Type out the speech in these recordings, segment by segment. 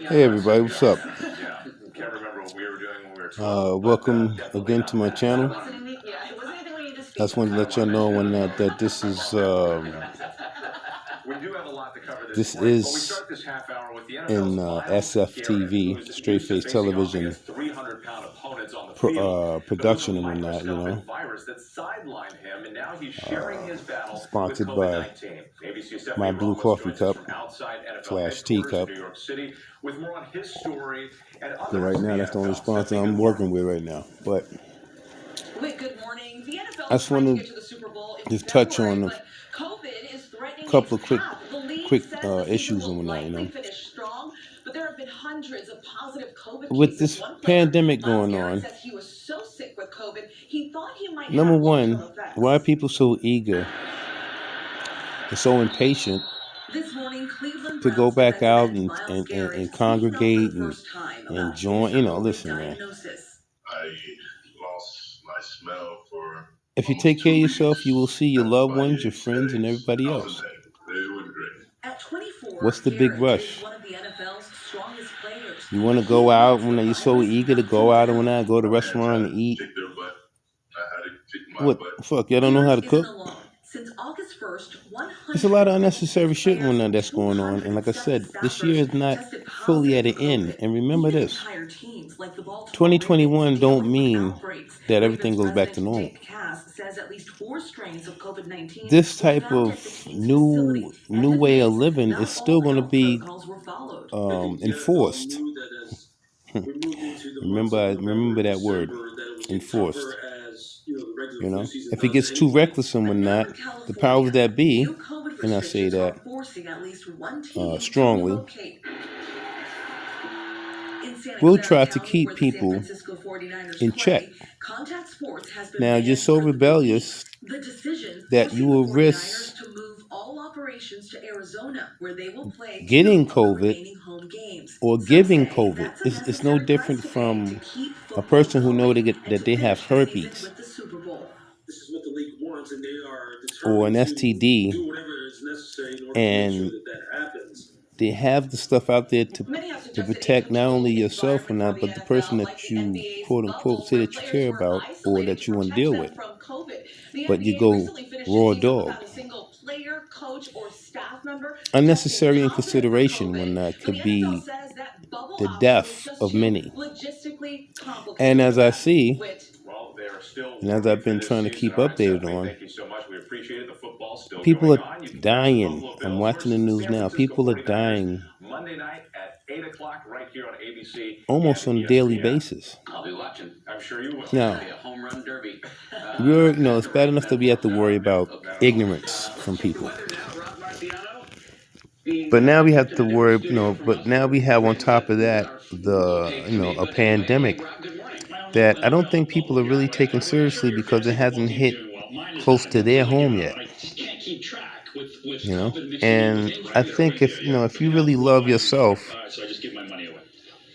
Hey everybody, what's up? Welcome again to my channel. I just wanted to let y'all know when that this is in SFTV, StraightFace television production and whatnot, sponsored by my blue coffee cup / teacup. So right now, that's the only sponsor I'm working with right now. But I just want to just touch on a couple of quick issues and whatnot, With this pandemic going on, number one, why are people so eager and so impatient to go back out and congregate and join? Listen, man. I lost my smell for. If you take care of yourself, you will see your loved ones, your friends, and everybody else. What's the big rush? You want to go out when you're so eager to go out and when I go to a restaurant and eat? What fuck? Y'all don't know how to cook? There's a lot of unnecessary shit that's going on, and like I said, this year is not fully at an end. And remember this: 2021 don't mean that everything goes back to normal. This type of new way of living is still going to be enforced. remember that word, enforced. If it gets too reckless and whatnot, the powers that be, and I say that strongly, will try to keep people in check. Now, you're so rebellious that you will risk getting COVID or giving COVID. It's no different from a person who knows that they have herpes or an STD, and they have the stuff out there to protect not only yourself or not, but the person that you quote unquote say that you care about or that you want to deal with. But you go raw dog. Unnecessary inconsideration when that could be the death of many. And as I see, and as I've been trying to keep updated on, people are dying. I'm watching the news now. People are dying almost on a daily basis. Now, it's bad enough that we have to worry about ignorance from people. But now we have to worry, but now we have on top of that a pandemic that I don't think people are really taking seriously because it hasn't hit close to their home yet. And I think if you really love yourself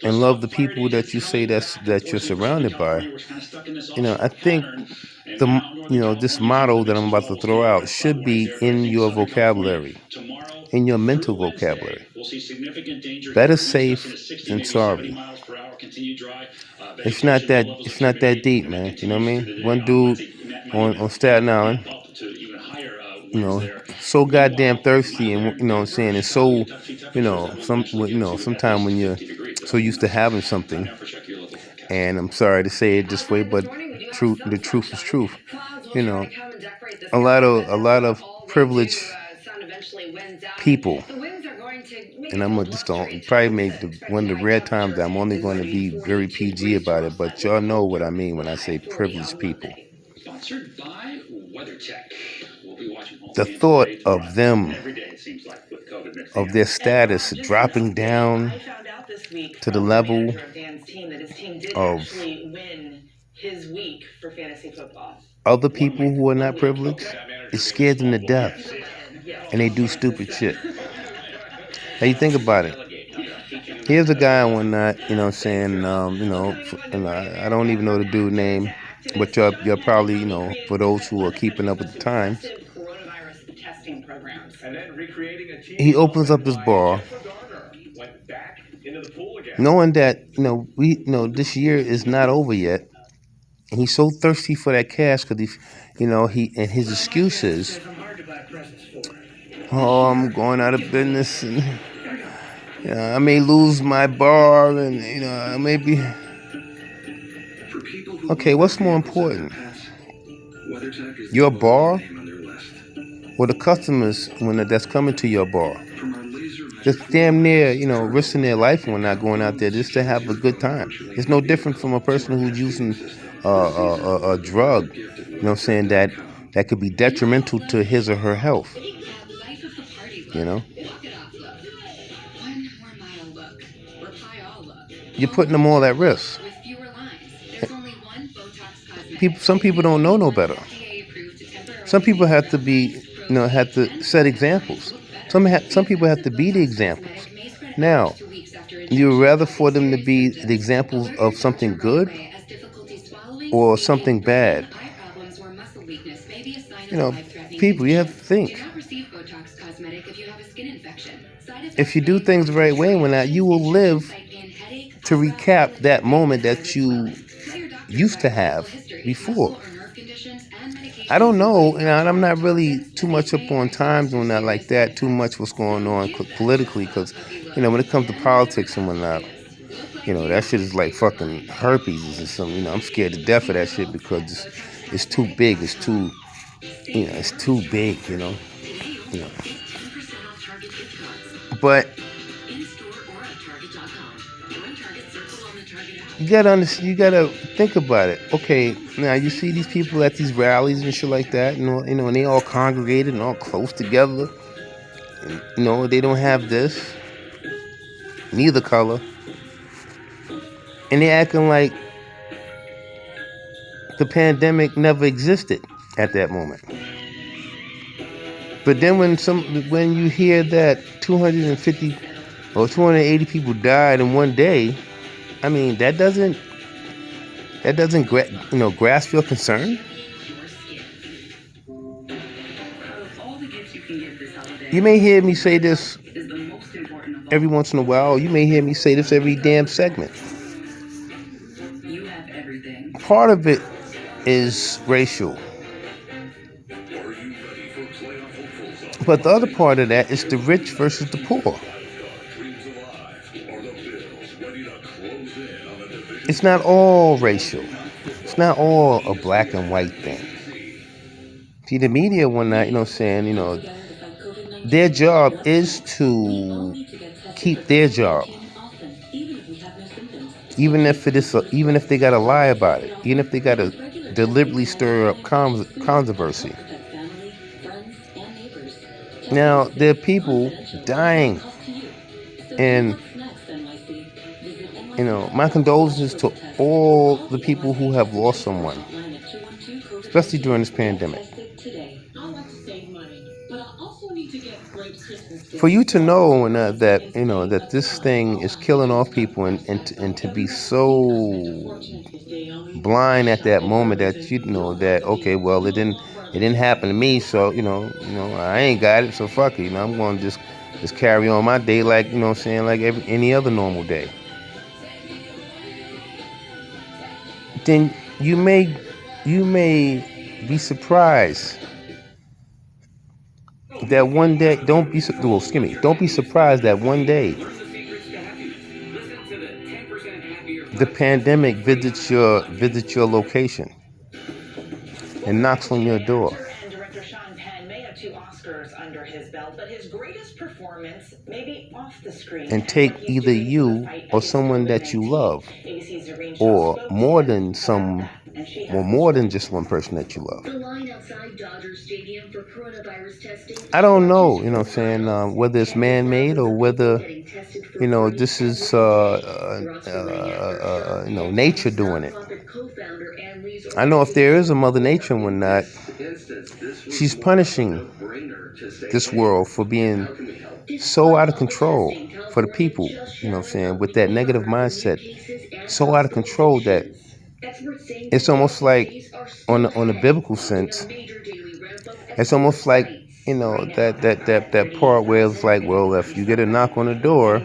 and love the people that you say that you're surrounded by, I think this motto that I'm about to throw out should be in your vocabulary, in your mental vocabulary. Better safe than sorry. It's not that deep, man. You know what I mean? One dude on Staten Island, so goddamn thirsty, and it's so, sometime when you're so used to having something, and I'm sorry to say it this way, but the truth is truth. A lot of privileged people, and I'm just probably make one of the rare times that I'm only going to be very PG about it, but y'all know what I mean when I say privileged people. The thought of them, of their status dropping down to the level of other people who are not privileged, it scares them to death, and they do stupid shit. Now you think about it. Here's a guy one night, and I don't even know the dude's name, but you're probably, for those who are keeping up with the times, he opens up this bar knowing that this year is not over yet, and he's so thirsty for that cash because he and his excuses. Oh, I'm going out of business, and I may lose my bar, and I may be. Okay, what's more important, your bar or the customers that's coming to your bar? Just damn near, risking their life when not going out there just to have a good time. It's no different from a person who's using a drug, saying that could be detrimental to his or her health. You're putting them all at risk. Some people don't know no better. Some people have to have to set examples. Some people have to be the examples. Now, you would rather for them to be the examples of something good or something bad? People, you have to think. If you do things the right way, you will live to recap that moment that you used to have before. I don't know, and I'm not really too much up on times on that like that, too much what's going on politically, because, when it comes to politics and whatnot, that shit is like fucking herpes or something. I'm scared to death of that shit because it's too big, it's too big, But you gotta think about it. Okay, now you see these people at these rallies and shit like that, and they all congregated and all close together. And, they don't have this, neither color, and they acting like the pandemic never existed at that moment. But then when you hear that 250 or 280 people died in one day, I mean that doesn't grasp your concern. You may hear me say this every once in a while. You may hear me say this every damn segment. Part of it is racial. But the other part of that is the rich versus the poor. It's not all racial. It's not all a black and white thing. See, the media one night, saying, their job is to keep their job. Even if they got to lie about it, even if they got to deliberately stir up controversy. Now, there are people dying, and my condolences to all the people who have lost someone, especially during this pandemic. For you to know that this thing is killing off people, and to be so blind at that moment that that okay, well, it didn't happen to me, so I ain't got it, so fuck it, I'm going to just carry on my day like like any other normal day. Then you may be surprised that one day. Don't be surprised that one day the pandemic visits your location and knocks on your door. And take either you or someone that you love, or more than just one person that you love. I don't know, whether it's man-made or whether this is nature doing it. I know if there is a Mother Nature and whatnot, she's punishing this world for being so out of control for the people, with that negative mindset, so out of control that it's almost like, on a biblical sense, it's almost like, that part where it's like, well, if you get a knock on the door,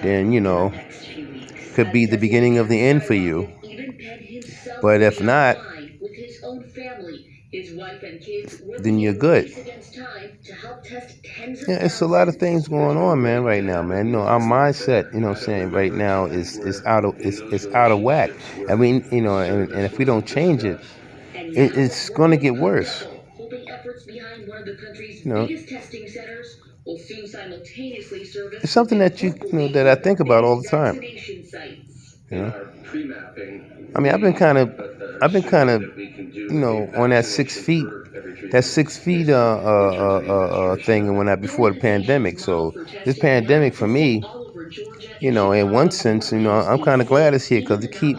then could be the beginning of the end for you. Even Penn himself But stayed if on the not, line with his own family. His wife and kids then working you're in the good. race against time to help test tens of Yeah, it's a lot of thousands. things going on, man, right now, man. Our mindset, what I'm saying, right now is out of whack. I mean, and if we don't change it, And now, it's one going to get local worse. couple hoping efforts behind one of the country's You know, biggest testing centers will soon simultaneously service it's something within that what will be that one I of the think about all biggest the time. vaccination sites. You know, I mean, I've been kind of, on that 6 feet, thing, and when I before the pandemic. So this pandemic for me, in one sense, I'm kind of glad it's here because it keep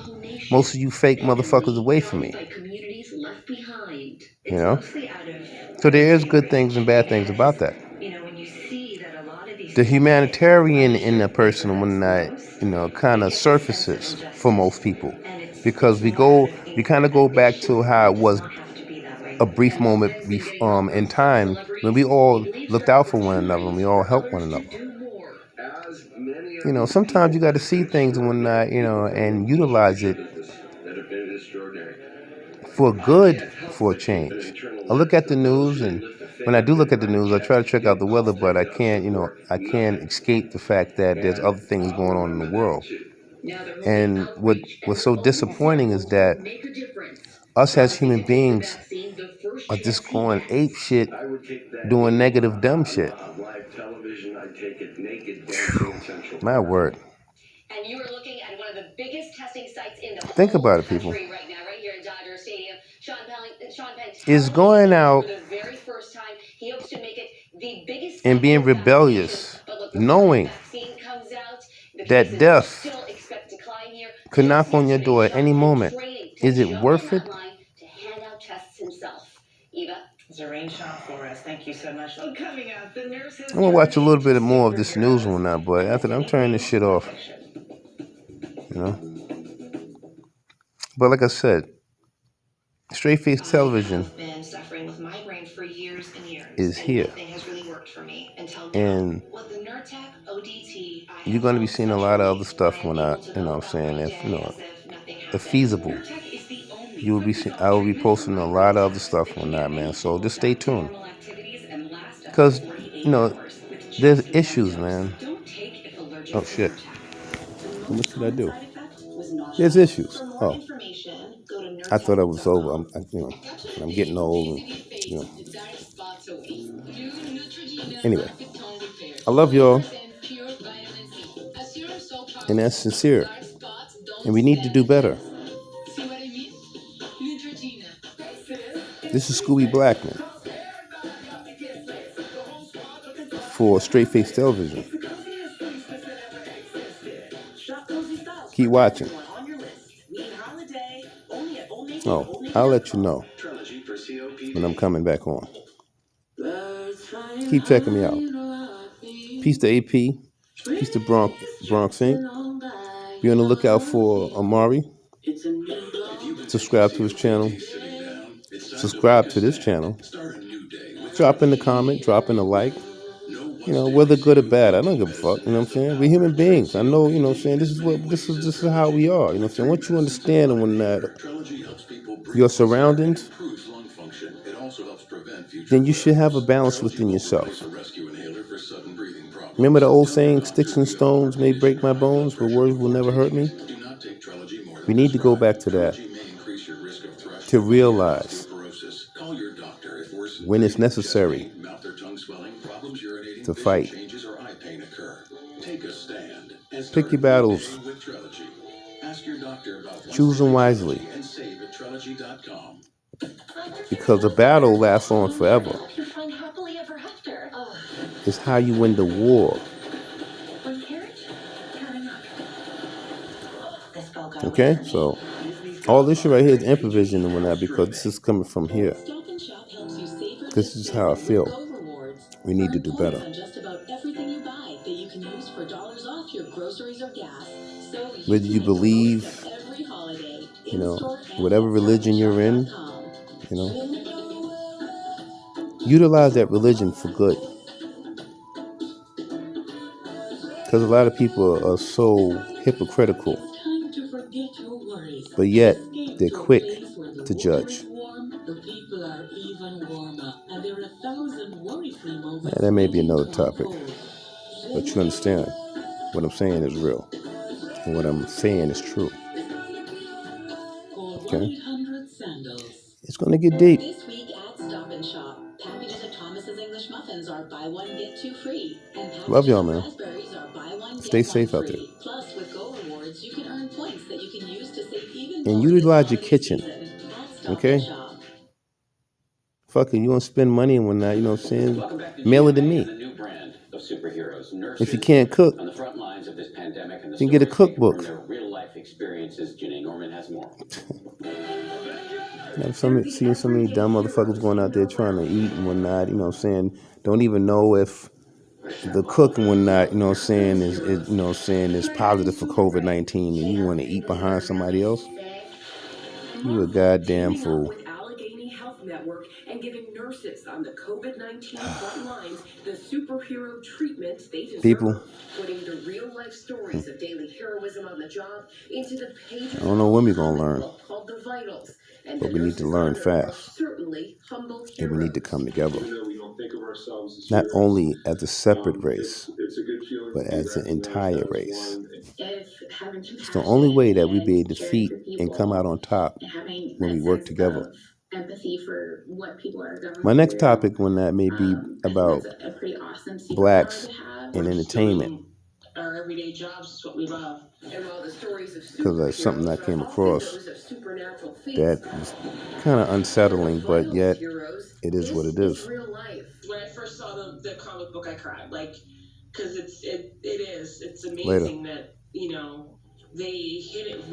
most of you fake motherfuckers away from me. Communities left behind. You It's know, mostly out of so there is good instinct things and bad things because about that. when you see that a lot of these The test sites are humanitarian in the registered person US, when that kind it of gets a sense of surfaces for most injustice, people and it's because more out of we kind of go back to how it it does was not have to be that way. a brief And while moment Penn's been getting all in those top time when we celebrities, he all believes looked there are out for one another and we opportunities all for helped one others to another. do more. Sometimes you got to see things and whatnot, and utilize it for good, for a change. I look at the news, and when I do look at the news, I try to check out the weather, but I can't escape the fact that there's other things going on in the world. Now they're hoping And outreach and what's their so own disappointing is examples that will make a difference. us as Promising human to take the beings vaccine the first are chance just he going ape gets. shit, doing negative dumb shit. My word. And you are looking at one of the biggest testing sites in the Think whole about it, people. country right now, right here in Dodger Stadium. Sean Penn Is telling going me out for the very first time he hopes to make it the biggest and site being for vaccination. rebellious, But look, before that knowing vaccine comes out, the that cases are death still expected to climb here. could Just knock on your yesterday, door at Sean any Penn moment. training to Is it jump on worth it? that line to hand out tests himself. Eva? It's a rain shot for us. Thank you so much. Oh, coming up, the nurses I'm gonna watch a little bit more of this news one now, but after that, I'm turning this shit off. You know. But like I said, straight face television I've been suffering with migraine for years and years, is and here, nothing has really worked for me until now. and With the Nurtec ODT, I you're have gonna be felt seeing a such lot of other relief. I stuff am when able to go I'm about saying, my if day as if nothing if happened. feasible, Nurtec is the only you will be I will be posting a lot of other stuff on that, man. So just stay tuned, normal activities and last up to because 48 hours with there's just one issues, dose. man. Don't take if allergic Oh to shit, Nurtec. what should I do? Side effect was nausea. There's issues. For more Oh, information, go to I thought I was over. nurtec.com. I'm getting old, Anyway, I love y'all, and that's sincere. And we need to do better. This is Scooby Blackman for Straight Face Television. Keep watching. Oh, I'll let you know when I'm coming back on. Keep checking me out. Peace to AP. Peace to Bronx Inc. Be on the lookout for Amari. Subscribe to his channel. Subscribe to this channel. Drop in the comment. Drop in a like. Whether good or bad, I don't give a fuck. You know what I'm saying? We're human beings. I know. You know what I'm saying? This is how we are. You know what I'm saying? Once you understand when your surroundings, then you should have a balance within yourself. Remember the old saying, sticks and stones may break my bones, but words will never hurt me? We need to go back to that, to realize when it's necessary to fight. Pick your battles. Choose them wisely. Because a battle lasts on forever. It's how you win the war. Okay, so all this shit right here is improvisation and whatnot, because this is coming from here. This is how I feel. We need to do better. Whether you believe, whatever religion you're in, utilize that religion for good. because a lot of people are so hypocritical, but yet they're quick to judge. That may be another topic, but you understand what I'm saying is real, and what I'm saying is true. Okay? It's gonna get deep. This week at Stop and Shop, packages of Thomas's English muffins are buy one get two free, and Love packages y'all, of man. raspberries are buy one Stay get one safe out there. free. Plus, with Go Rewards, you can earn points that you can use to save even And more this utilize your holiday kitchen. season at Stop Okay? and Shop. Fuck it, you want to spend money and whatnot, you know what I'm saying? Mail it to me. If you can't cook, On the front lines of this pandemic and the you can get a stories taken cookbook. from their real life experiences, Janae Norman has more. I've seen so many dumb motherfuckers going out there trying to eat and whatnot, you know what I'm saying? Don't even know if the cook and whatnot, you know what I'm saying, is you know what I'm saying, is positive for COVID-19, and you want to eat behind somebody else? You a goddamn fool. With Allegheny Health Network and giving nurses on the COVID-19 front lines the superhero treatment they deserve. People, Putting the real-life stories of daily heroism on the job into the pages I don't know when we're gonna learn, called The Vitals. And but the we need to nurses learn on Earth are fast, certainly humble heroes. and we need to come together, Even though we don't think of ourselves as not heroes, only as a separate race, it's a good feeling but to be as an recognized entire as race. one. If having It's the only way that we be able to caring defeat for and come people out on top and having when that we work sense together. of empathy for what people are going My next through. topic when that may be I think about that's a pretty awesome superpower blacks to have. and entertainment, Our everyday jobs is what we love. And while the stories of because that's something I superheroes came are often across those of supernatural feats, that was kind of unsettling, but yet heroes, it is what this it is. real life. When I first saw the comic book, I cried. Like, because it's amazing Later. that, they hit it